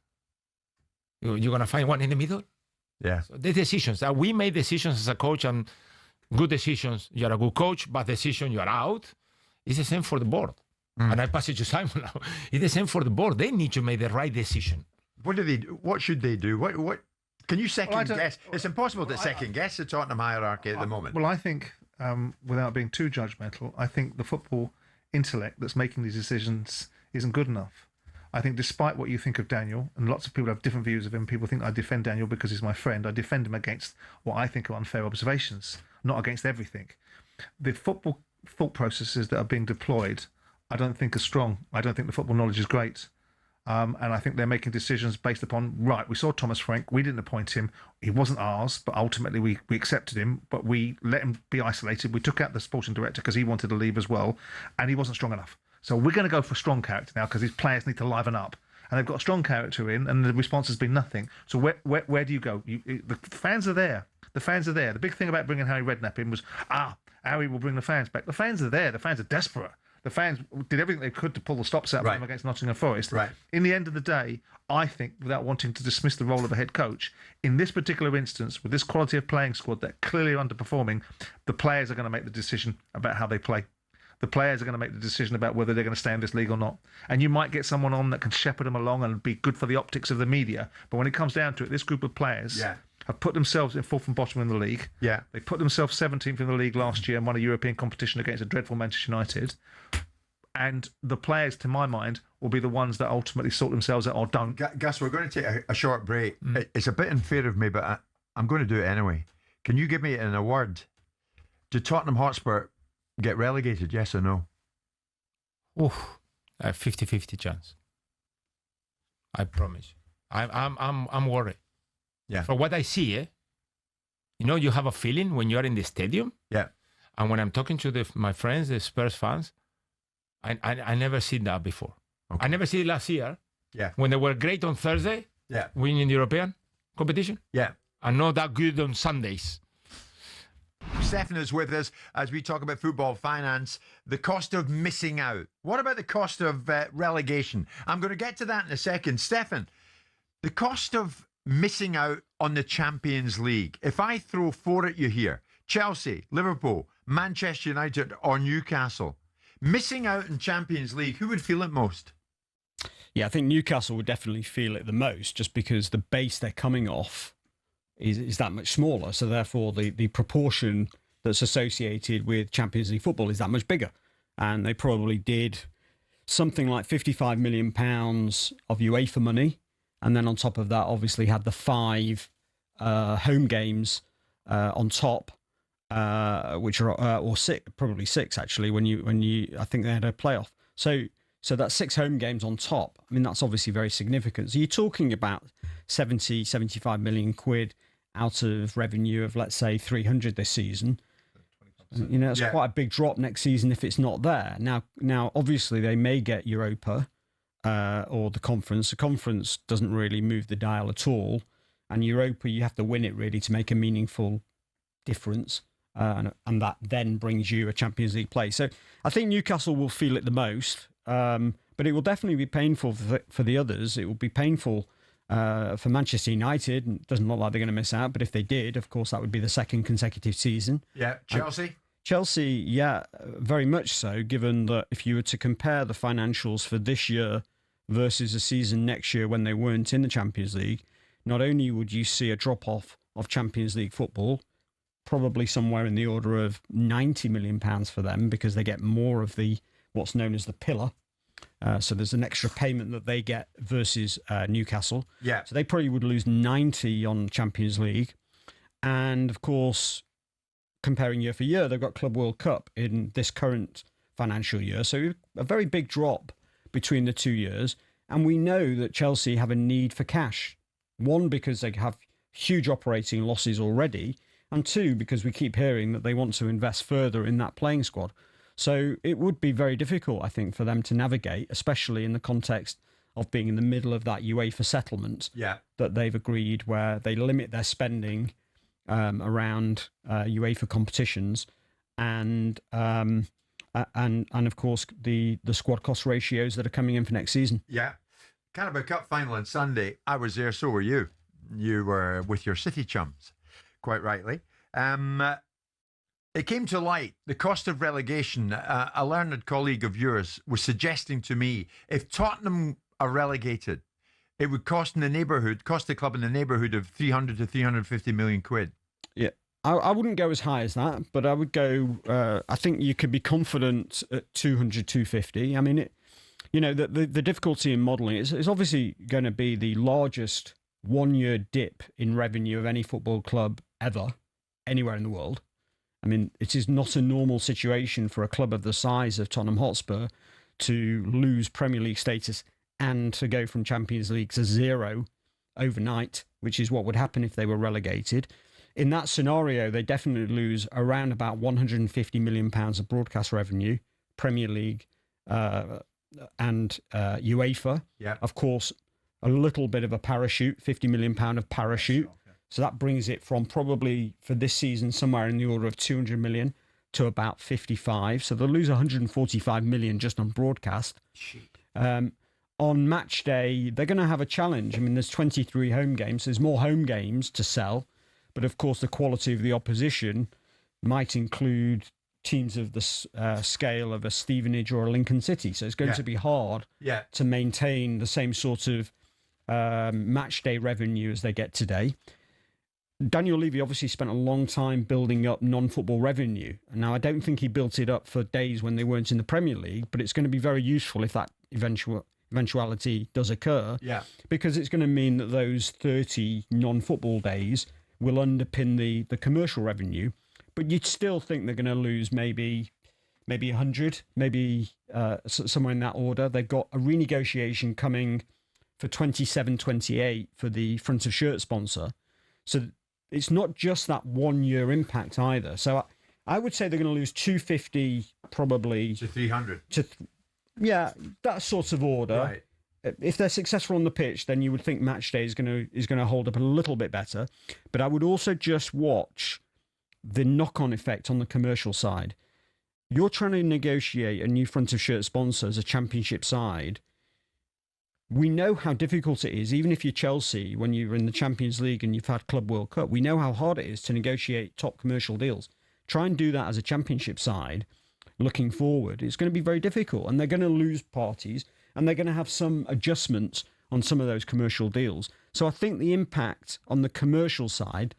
You're going to find one in the middle? Yeah. So the decisions. We made decisions as a coach, and good decisions, you're a good coach. Bad decision, you're out. It's the same for the board. And I pass it to Simon now. It's the same for the board. They need to make the right decision. What do they do? What should they do? What can you second guess? It's impossible to second guess the Tottenham hierarchy at the moment. Well, I think, without being too judgmental, I think the football intellect that's making these decisions isn't good enough. I think despite what you think of Daniel, and lots of people have different views of him, people think I defend Daniel because he's my friend. I defend him against what I think are unfair observations, not against everything. The football thought processes that are being deployed, I don't think are strong. I don't think the football knowledge is great. And I think they're making decisions based upon, right, we saw Thomas Frank, we didn't appoint him, he wasn't ours, but ultimately we accepted him, but we let him be isolated. We took out the sporting director because he wanted to leave as well, and he wasn't strong enough. So we're going to go for strong character now because these players need to liven up. And they've got a strong character in, and the response has been nothing. So where do you go? The fans are there. The fans are there. The big thing about bringing Harry Redknapp in was, Harry will bring the fans back. The fans are there. The fans are desperate. The fans did everything they could to pull the stops out of them against Nottingham Forest. Right. In the end of the day, I think, without wanting to dismiss the role of a head coach, in this particular instance, with this quality of playing squad that clearly are underperforming, the players are going to make the decision about how they play. The players are going to make the decision about whether they're going to stay in this league or not. And you might get someone on that can shepherd them along and be good for the optics of the media. But when it comes down to it, this group of players have put themselves in fourth and bottom in the league. Yeah. They put themselves 17th in the league last year and won a European competition against a dreadful Manchester United. And the players, to my mind, will be the ones that ultimately sort themselves out or don't. Gus, we're going to take a short break. It's a bit unfair of me, but I'm going to do it anyway. Can you give me in a word, do Tottenham Hotspur get relegated, yes or no? Oof, a 50-50 chance. I promise. I'm worried. Yeah. For what I see, you have a feeling when you are in the stadium. Yeah. And when I'm talking to my friends, the Spurs fans, I never seen that before. Okay. I never see it last year. Yeah. When they were great on Thursday, Yeah. winning the European competition, Yeah. and not that good on Sundays. Stefan is with us as we talk about football finance, the cost of missing out. What about the cost of relegation? I'm going to get to that in a second. Stefan, the cost of missing out on the Champions League. If I throw four at you here, Chelsea, Liverpool, Manchester United or Newcastle, missing out in Champions League, who would feel it most? Yeah, I think Newcastle would definitely feel it the most, just because the base they're coming off is that much smaller. So therefore, the proportion that's associated with Champions League football is that much bigger. And they probably did something like £55 million of UEFA money. And then on top of that, obviously had the 5 home games on top, which are or 6, probably 6 actually. When you I think they had a playoff. So that's 6 home games on top. I mean, that's obviously very significant. So you're talking about 75 million quid out of revenue of, let's say, 300 this season. It's quite a big drop next season if it's not there. Now, obviously, they may get Europa or the conference. The conference doesn't really move the dial at all. And Europa, you have to win it really to make a meaningful difference. And that then brings you a Champions League place. So I think Newcastle will feel it the most. But it will definitely be painful for the others. It will be painful for Manchester United. It doesn't look like they're going to miss out. But if they did, of course, that would be the second consecutive season. Yeah, Chelsea? Chelsea, yeah, very much so, given that if you were to compare the financials for this year versus the season next year when they weren't in the Champions League, not only would you see a drop-off of Champions League football, probably somewhere in the order of £90 million for them because they get more of the what's known as the pillar. So there's an extra payment that they get versus Newcastle. Yeah. So they probably would lose 90 on Champions League. And of course, comparing year for year, they've got Club World Cup in this current financial year. So a very big drop between the 2 years. And we know that Chelsea have a need for cash. One, because they have huge operating losses already. And 2, because we keep hearing that they want to invest further in that playing squad. So it would be very difficult, I think, for them to navigate, especially in the context of being in the middle of that UEFA settlement that they've agreed, where they limit their spending around UEFA competitions and of course the squad cost ratios that are coming in for next season. Yeah. Carabao Cup final on Sunday. I was there, so were you. You were with your City chums, quite rightly. It came to light, the cost of relegation. A learned colleague of yours was suggesting to me, if Tottenham are relegated, it would cost the club in the neighbourhood of 300 to 350 million quid. Yeah, I wouldn't go as high as that, but I would go, I think you could be confident at 200, 250. I mean, the difficulty in modelling is obviously going to be the largest 1 year dip in revenue of any football club ever, anywhere in the world. I mean, it is not a normal situation for a club of the size of Tottenham Hotspur to lose Premier League status and to go from Champions League to 0 overnight, which is what would happen if they were relegated. In that scenario, they definitely lose around about £150 million of broadcast revenue, Premier League and UEFA. Yeah. Of course, a little bit of a parachute, £50 million of parachute. So that brings it from probably for this season somewhere in the order of 200 million to about 55. So they'll lose 145 million just on broadcast. On match day, they're going to have a challenge. I mean, there's 23 home games. There's more home games to sell. But of course, the quality of the opposition might include teams of the scale of a Stevenage or a Lincoln City. So it's going to be hard to maintain the same sort of match day revenue as they get today. Daniel Levy obviously spent a long time building up non-football revenue. Now, I don't think he built it up for days when they weren't in the Premier League, but it's going to be very useful if that eventuality does occur. Yeah. Because it's going to mean that those 30 non-football days will underpin the commercial revenue. But you'd still think they're going to lose maybe maybe 100, maybe somewhere in that order. They've got a renegotiation coming for 27-28 for the front of shirt sponsor. So it's not just that 1 year impact either. So I would say they're going to lose 250 probably to 300. Yeah, that sort of order. Right. If they're successful on the pitch, then you would think match day is going to hold up a little bit better. But I would also just watch the knock-on effect on the commercial side. You're trying to negotiate a new front of shirt sponsor as a championship side. We know how difficult it is, even if you're Chelsea, when you're in the Champions League and you've had Club World Cup. We know how hard it is to negotiate top commercial deals. Try and do that as a championship side looking forward. It's going to be very difficult, and they're going to lose parties, and they're going to have some adjustments on some of those commercial deals. So I think the impact on the commercial side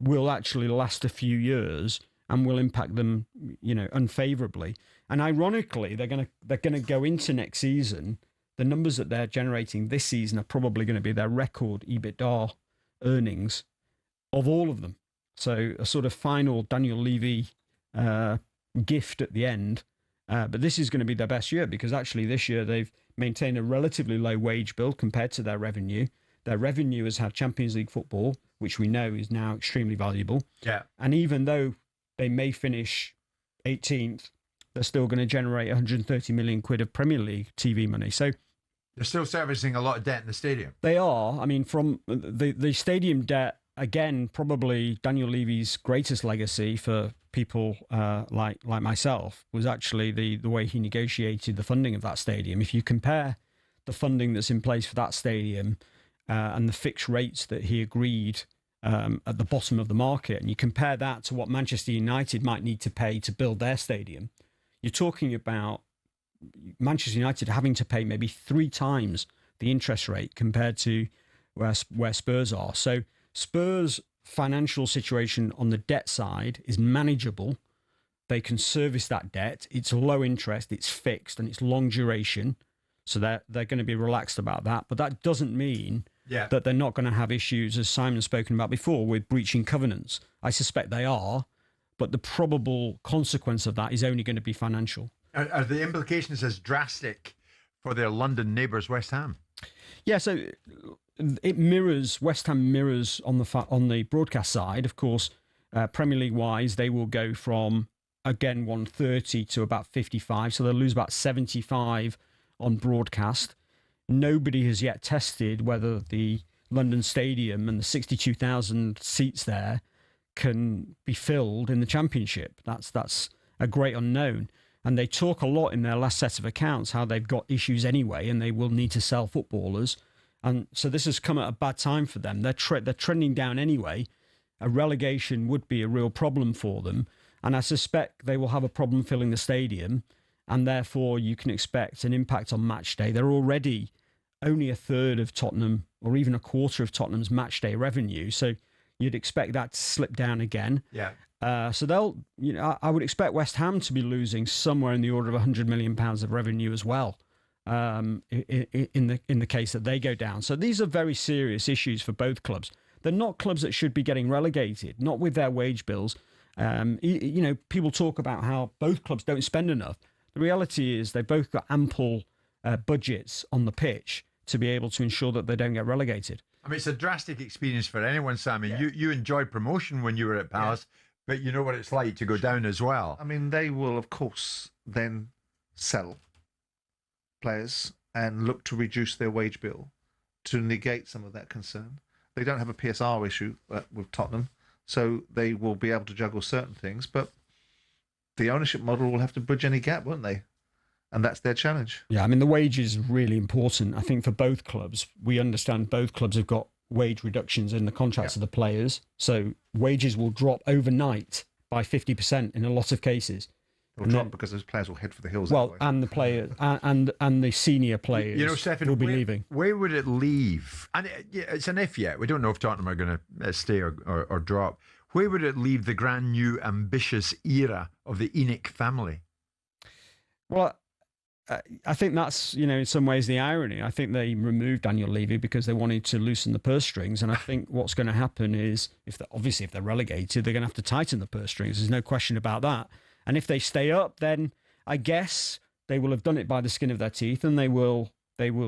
will actually last a few years and will impact them, unfavourably. And ironically, they're going to go into next season. The numbers that they're generating this season are probably going to be their record EBITDA earnings of all of them. So a sort of final Daniel Levy gift at the end. But this is going to be their best year, because actually this year they've maintained a relatively low wage bill compared to their revenue. Their revenue has had Champions League football, which we know is now extremely valuable. Yeah. And even though they may finish 18th, they're still going to generate 130 million quid of Premier League TV money. So they're still servicing a lot of debt in the stadium. They are. I mean, from the stadium debt, again, probably Daniel Levy's greatest legacy for people like myself was actually the way he negotiated the funding of that stadium. If you compare the funding that's in place for that stadium and the fixed rates that he agreed at the bottom of the market, and you compare that to what Manchester United might need to pay to build their stadium, you're talking about Manchester United having to pay maybe 3 times the interest rate compared to where Spurs are. So Spurs' financial situation on the debt side is manageable. They can service that debt. It's low interest, it's fixed, and it's long duration. So they're going to be relaxed about that. But that doesn't mean that they're not going to have issues, as Simon's spoken about before, with breaching covenants. I suspect they are, but the probable consequence of that is only going to be financial. Are the implications as drastic for their London neighbours, West Ham? Yeah, so it mirrors, West Ham mirrors on the broadcast side. Of course, Premier League wise, they will go from, again, 130 to about 55. So they'll lose about 75 on broadcast. Nobody has yet tested whether the London Stadium and the 62,000 seats there can be filled in the Championship. That's a great unknown. And they talk a lot in their last set of accounts how they've got issues anyway, and they will need to sell footballers. And so this has come at a bad time for them. They're trending down anyway. A relegation would be a real problem for them. And I suspect they will have a problem filling the stadium. And therefore, you can expect an impact on match day. They're already only a third of Tottenham, or even a quarter of Tottenham's match day revenue. So you'd expect that to slip down again. Yeah. So they'll, I would expect West Ham to be losing somewhere in the order of £100 million of revenue as well, in the case that they go down. So these are very serious issues for both clubs. They're not clubs that should be getting relegated, not with their wage bills. People talk about how both clubs don't spend enough. The reality is they've both got ample budgets on the pitch to be able to ensure that they don't get relegated. I mean, it's a drastic experience for anyone, Sammy. Yeah. You enjoyed promotion when you were at Palace. Yeah. But you know what it's like to go down as well. I mean, they will, of course, then sell players and look to reduce their wage bill to negate some of that concern. They don't have a PSR issue with Tottenham, so they will be able to juggle certain things. But the ownership model will have to bridge any gap, won't they? And that's their challenge. Yeah, I mean, the wage is really important. I think for both clubs, we understand both clubs have got wage reductions in the contracts of the players. So wages will drop overnight by 50% in a lot of cases. It'll drop because those players will head for the hills. Well, anyway. and the players and the senior players Stefan, will be leaving. Where would it leave? And it's an if yet. We don't know if Tottenham are going to stay or drop. Where would it leave the grand new ambitious era of the ENIC family? Well, I think that's, in some ways the irony. I think they removed Daniel Levy because they wanted to loosen the purse strings. And I think what's going to happen is, if they're relegated, they're going to have to tighten the purse strings. There's no question about that. And if they stay up, then I guess they will have done it by the skin of their teeth, and they will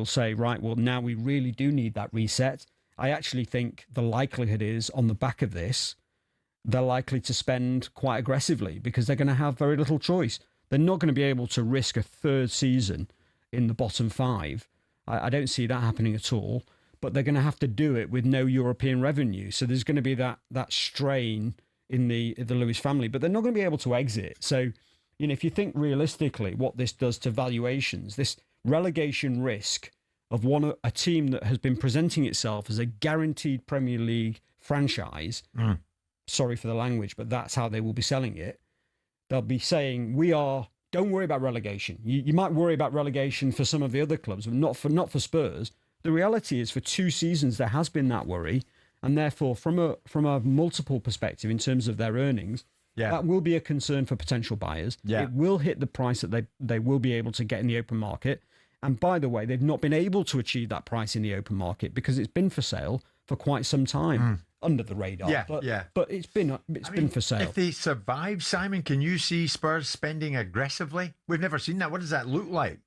say, right, well, now we really do need that reset. I actually think the likelihood is, on the back of this, they're likely to spend quite aggressively because they're going to have very little choice. They're not going to be able to risk a third season in the bottom 5. I don't see that happening at all. But they're going to have to do it with no European revenue. So there's going to be that strain in the Lewis family. But they're not going to be able to exit. So, if you think realistically what this does to valuations, this relegation risk of a team that has been presenting itself as a guaranteed Premier League franchise, sorry for the language, but that's how they will be selling it. They'll be saying, don't worry about relegation. You might worry about relegation for some of the other clubs, but not for Spurs. The reality is, for 2 seasons, there has been that worry. And therefore, from a multiple perspective in terms of their earnings, that will be a concern for potential buyers. Yeah. It will hit the price that they will be able to get in the open market. And by the way, they've not been able to achieve that price in the open market because it's been for sale for quite some time under the radar. But it's been for sale. If they survive, Simon, can you see Spurs spending aggressively? We've never seen that. What does that look like?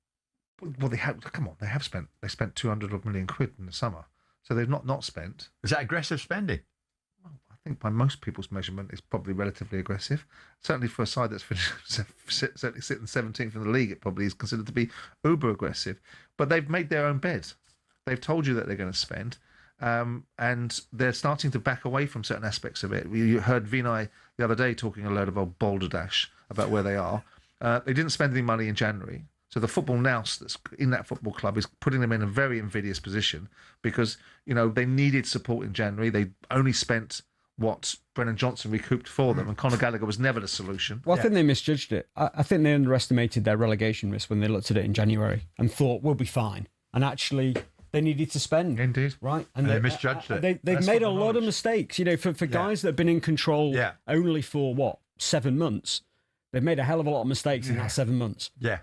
Well, they have. Come on, they spent 200 million quid in the summer, so they've not spent. Is that aggressive spending? Well, I think by most people's measurement, it's probably relatively aggressive. Certainly for a side that's certainly sitting 17th in the league, it probably is considered to be uber aggressive. But they've made their own bed. They've told you that they're going to spend, and they're starting to back away from certain aspects of it. You heard Vinay the other day talking a load about balderdash about where they are. They didn't spend any money in January. So the football nous that's in that football club is putting them in a very invidious position because, they needed support in January. They only spent what Brennan Johnson recouped for them, and Conor Gallagher was never the solution. Well, I think they misjudged it. I think they underestimated their relegation risk when they looked at it in January and thought, we'll be fine. And actually, they needed to spend. Indeed. Right? And they misjudged it. They've made a lot of mistakes, for guys that have been in control only for, 7 months. They've made a hell of a lot of mistakes in that 7 months. Yeah.